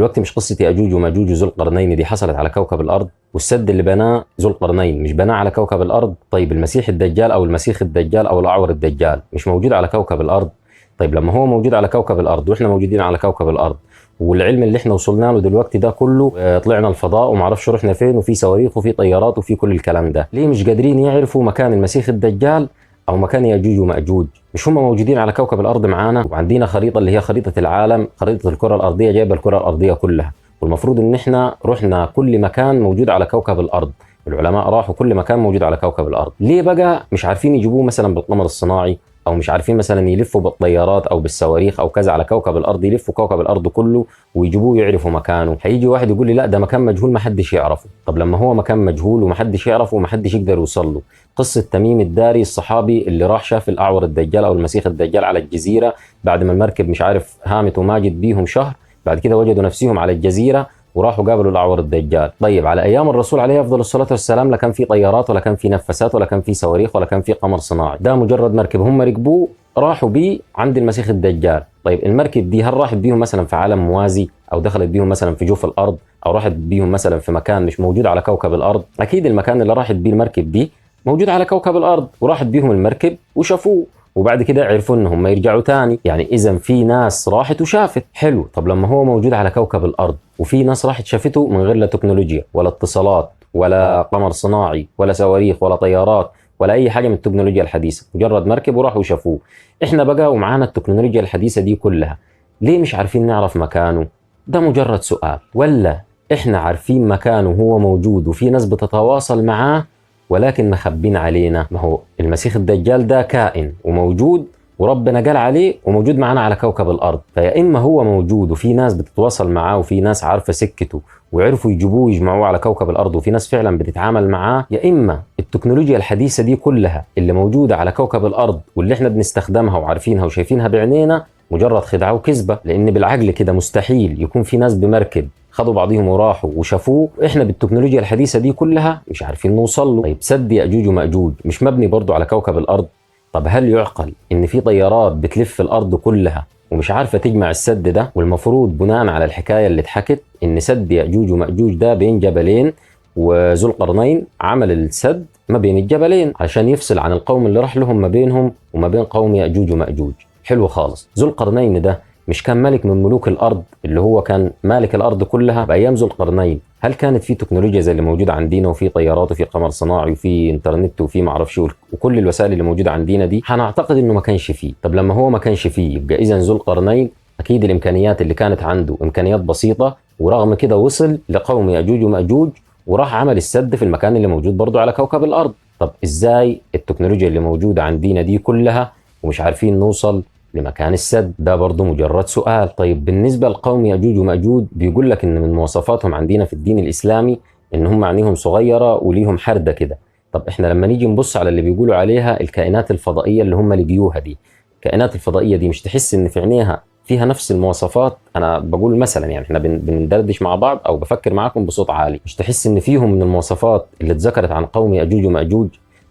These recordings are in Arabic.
دلوقتي مش قصة يأجوج ومأجوج وذو القرنين دي حصلت على كوكب الأرض، والسد اللي بناه ذو القرنين مش بناه على كوكب الأرض؟ طيب المسيح الدجال أو المسيخ الدجال أو الأعور الدجال مش موجود على كوكب الأرض؟ طيب لما هو موجود على كوكب الأرض وإحنا موجودين على كوكب الأرض، والعلم اللي إحنا وصلنا له دلوقتي ده كله، طلعنا الفضاء ومعرفش رحنا فين، وفي صواريخ وفي طيارات وفي كل الكلام ده، ليه مش قادرين يعرفوا مكان المسيخ الدجال أو مكان يأجوج ومأجوج؟ مش هم موجودين على كوكب الأرض معانا، وعندنا خريطة اللي هي خريطة العالم، خريطة الكرة الأرضية جايبة الكرة الأرضية كلها، والمفروض إن إحنا رحنا كل مكان موجود على كوكب الأرض، العلماء راحوا كل مكان موجود على كوكب الأرض، ليه بقى مش عارفين يجيبوه مثلا بالقمر الصناعي، أو مش عارفين مثلا يلفوا بالطيارات أو بالصواريخ أو كذا على كوكب الأرض، يلفوا كوكب الأرض كله ويجيبوه يعرفوا مكانه؟ هيجي واحد يقول لي لا ده مكان مجهول ما حدش يعرفه. طب لما هو مكان مجهول وما حدش يعرفه وما حدش يقدر يوصل له، قصة تميم الداري الصحابي اللي راح شاف الأعور الدجال أو المسيخ الدجال على الجزيرة بعد ما المركب مش عارف هامت وماجد بيهم شهر، بعد كده وجدوا نفسهم على الجزيرة وراحوا قابلوا الأعور الدجال. طيب على أيام الرسول عليه أفضل الصلاة والسلام لا كان في طيارات ولا كان في نفسات ولا كان في صواريخ ولا كان في قمر صناعي، ده مجرد مركب هم ركبوه راحوا بيه عند المسيخ الدجال. طيب المركب دي هل راحت بيهم مثلا في عالم موازي، أو دخلت بيهم مثلا في جوف الأرض، أو راحت بيهم مثلا في مكان مش موجود على كوكب الأرض؟ أكيد المكان اللي راحت بيه المركب دي موجود على كوكب الأرض، وراحت بيهم المركب وشافوه، وبعد كده عرفوا انهم ما يرجعوا تاني. يعني اذا في ناس راحت وشافت. حلو، طب لما هو موجود على كوكب الارض وفي ناس راحت شافته من غير لا تكنولوجيا ولا اتصالات ولا قمر صناعي ولا صواريخ ولا طيارات ولا اي حاجه من التكنولوجيا الحديثه، مجرد مركب وراحوا وشافوه، احنا بقى ومعانا التكنولوجيا الحديثه دي كلها ليه مش عارفين نعرف مكانه؟ ده مجرد سؤال. ولا احنا عارفين مكانه هو موجود وفي ناس بتتواصل معاه ولكن مخبين علينا؟ ما هو المسيخ الدجال ده كائن وموجود وربنا قال عليه وموجود معنا على كوكب الأرض، فيا إما هو موجود وفي ناس بتتواصل معاه وفي ناس عارفة سكته وعرفوا يجيبوه ويجمعوه على كوكب الأرض وفي ناس فعلا بتتعامل معاه، يا إما التكنولوجيا الحديثة دي كلها اللي موجودة على كوكب الأرض واللي احنا بنستخدمها وعارفينها وشايفينها بعينينا مجرد خدعة وكذبة. لأن بالعقل كده مستحيل يكون في ناس بمركب خدوا بعضهم وراحوا وشافوه، احنا بالتكنولوجيا الحديثة دي كلها مش عارفين نوصل له. طيب سد يأجوج ومأجوج مش مبني برضو على كوكب الأرض؟ طب هل يعقل ان في طيارات بتلف الأرض كلها ومش عارفة تجمع السد ده؟ والمفروض بناء على الحكاية اللي اتحكت ان سد يأجوج ومأجوج ده بين جبلين، وذو القرنين عمل السد ما بين الجبلين عشان يفصل عن القوم اللي راح لهم ما بينهم وما بين قوم يأجوج ومأجوج. حلو خالص. ذو القرنين ده مش كان ملك من ملوك الأرض، اللي هو كان مالك الأرض كلها بأيام ذو القرنين؟ هل كانت في تكنولوجيا زي اللي موجودة عندنا وفي طيارات وفي قمر صناعي وفي انترنت وفي معرفش وكل الوسائل اللي موجودة عندنا دي؟ هنعتقد انه ما كانش فيه. طب لما هو ما كانش فيه يبقى إذن ذو القرنين أكيد الإمكانيات اللي كانت عنده إمكانيات بسيطة، ورغم كده وصل لقوم يأجوج ومأجوج وراح عمل السد في المكان اللي موجود برضو على كوكب الأرض. طب إزاي التكنولوجيا اللي موجودة عندنا دي كلها ومش عارفين نوصل لمكان السد؟ ده برضو مجرد سؤال. طيب بالنسبة لقوم يأجوج ومأجوج بيقول لك إن من مواصفاتهم عندنا في الدين الإسلامي إن هم عينيهم صغيرة وليهم حردة كده. طب إحنا لما نيجي نبص على اللي بيقولوا عليها الكائنات الفضائية اللي هم لقيوها دي، الكائنات الفضائية دي مش تحس إن في عينيها فيها نفس المواصفات؟ أنا بقول مثلا يعني إحنا بندردش مع بعض أو بفكر معاكم بصوت عالي، مش تحس إن فيهم من المواصفات اللي اتذكرت عن قوم يأجوج ومأجوج؟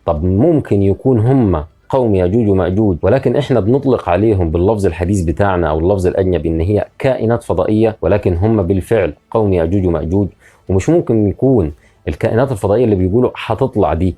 طب ممكن يكون هم قوم يأجوج ومأجوج ولكن احنا بنطلق عليهم باللفظ الحديث بتاعنا او اللفظ الاجنبي ان هي كائنات فضائيه، ولكن هم بالفعل قوم يأجوج ومأجوج. ومش ممكن يكون الكائنات الفضائيه اللي بيقولوا هتطلع دي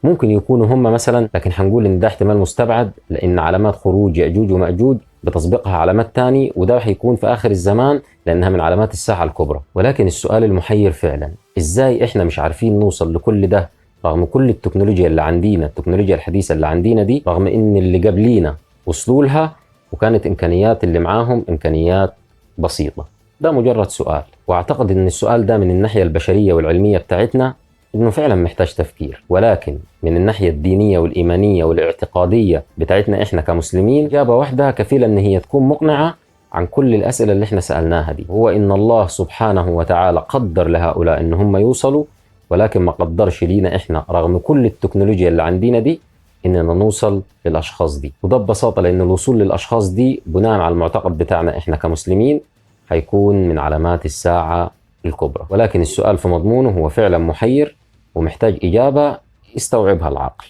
ممكن يكونوا هم مثلا، لكن هنقول ان ده احتمال مستبعد لان علامات خروج يأجوج ومأجوج بتسبقها علامات تاني، وده هيكون في اخر الزمان لانها من علامات الساعه الكبرى. ولكن السؤال المحير فعلا ازاي احنا مش عارفين نوصل لكل ده رغم كل التكنولوجيا اللي عندنا، التكنولوجيا الحديثة اللي عندنا دي، رغم ان اللي قبلينا وصلوا لها وكانت امكانيات اللي معاهم امكانيات بسيطة؟ ده مجرد سؤال، واعتقد ان السؤال ده من الناحية البشرية والعلمية بتاعتنا انه فعلا محتاج تفكير، ولكن من الناحية الدينية والإيمانية والاعتقادية بتاعتنا احنا كمسلمين إجابة واحدة كفيلة ان هي تكون مقنعة عن كل الأسئلة اللي احنا سألناها دي، هو ان الله سبحانه وتعالى قدر لهؤلاء ان هم يوصلوا، ولكن ما قدرش لينا احنا رغم كل التكنولوجيا اللي عندنا دي اننا نوصل للاشخاص دي. وده ببساطه لان الوصول للاشخاص دي بناء على المعتقد بتاعنا احنا كمسلمين هيكون من علامات الساعه الكبرى. ولكن السؤال في مضمونه هو فعلا محير ومحتاج اجابه يستوعبها العقل.